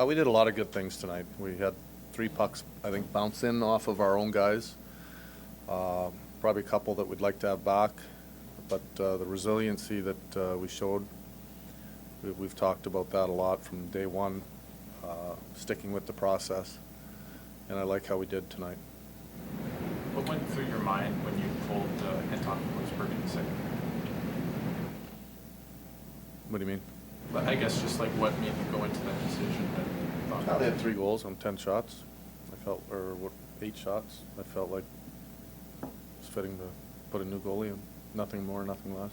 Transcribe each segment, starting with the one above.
We did a lot of good things tonight. We had 3 pucks, I think, bounce in off of our own guys. Probably a couple that we'd like to have back, but the resiliency that we showed, we've talked about that a lot from day one, sticking with the process, and I like how we did tonight. What went through your mind when you pulled Hentoff and Lewisburg in the second period? What do you mean? But I guess just like what made you go into that decision? They had 3 goals on 10 shots. I felt, or what, 8 shots. I felt like it's fitting to put a new goalie in. Nothing more, nothing less.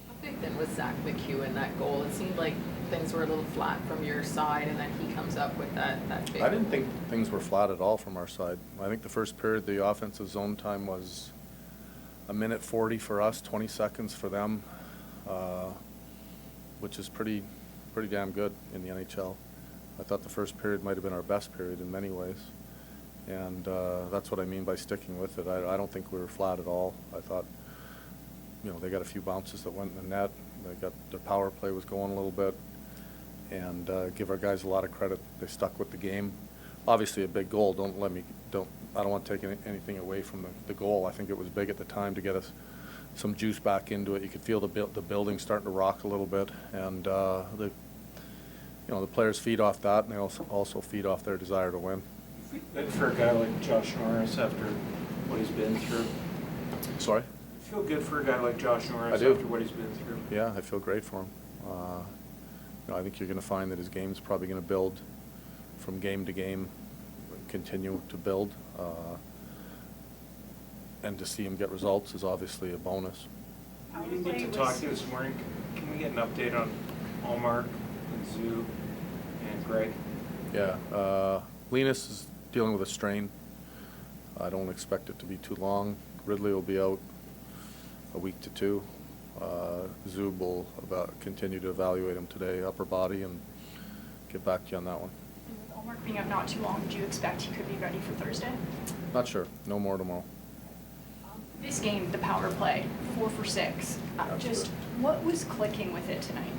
How big then was Zach McHugh in that goal? It seemed like things were a little flat from your side, and then he comes up with that big. I didn't think things were flat at all from our side. I think the first period, the offensive zone time was 1:40 for us, 20 seconds for them, which is pretty damn good in the NHL. I thought the first period might have been our best period in many ways, and that's what I mean by sticking with it. I don't think we were flat at all. I thought, they got a few bounces that went in the net. Their power play was going a little bit, and give our guys a lot of credit. They stuck with the game. Obviously, a big goal. I don't want to take anything away from the goal. I think it was big at the time to get us some juice back into it. You could feel the building starting to rock a little bit, and the players feed off that, and they also feed off their desire to win. Good for a guy like Josh Norris after what he's been through. Sorry? Feel good for a guy like Josh Norris I do. after what he's been through. Yeah, I feel great for him. I think you're going to find that his game's probably going to build from game to game, continue to build, and to see him get results is obviously a bonus. We didn't get to talk to you this morning. Can we get an update on Allmark and Zoo and Greg? Yeah, Linus is dealing with a strain. I don't expect it to be too long. Ridley will be out a week to 2. Zub will continue to evaluate him today, upper body, and get back to you on that one. And with Allmark being out not too long, do you expect he could be ready for Thursday? Not sure. No more tomorrow. This game, the power play, 4 for 6. Just what was clicking with it tonight?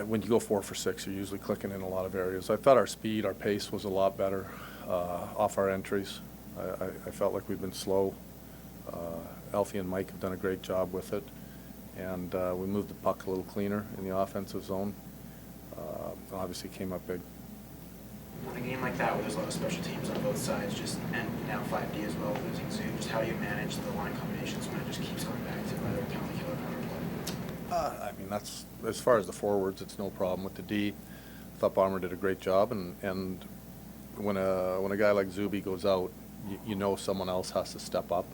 When you go 4 for 6, you're usually clicking in a lot of areas. I thought our speed, our pace was a lot better off our entries. I felt like we've been slow. Alfie and Mike have done a great job with it, and we moved the puck a little cleaner in the offensive zone. Obviously came up big. On a game like that where there's a lot of special teams on both sides, and now 5D as well, losing Zoom, just how do you manage the line combinations when it just keeps going back to either penalty kill or power play? I mean, that's, as far as the forwards, it's no problem. With the D, I thought Bomber did a great job, and when a guy like Zuby goes out, you know someone else has to step up.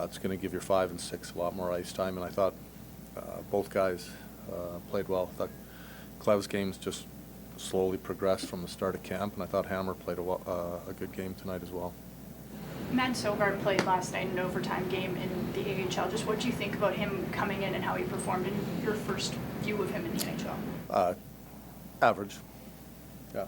It's going to give your 5 and 6 a lot more ice time, and I thought both guys played well. I thought Clev's games just slowly progressed from the start of camp, and I thought Hammer played a good game tonight as well. Matt Sogard played last night in an overtime game in the AHL. Just what do you think about him coming in and how he performed in your first view of him in the NHL? Average, yeah.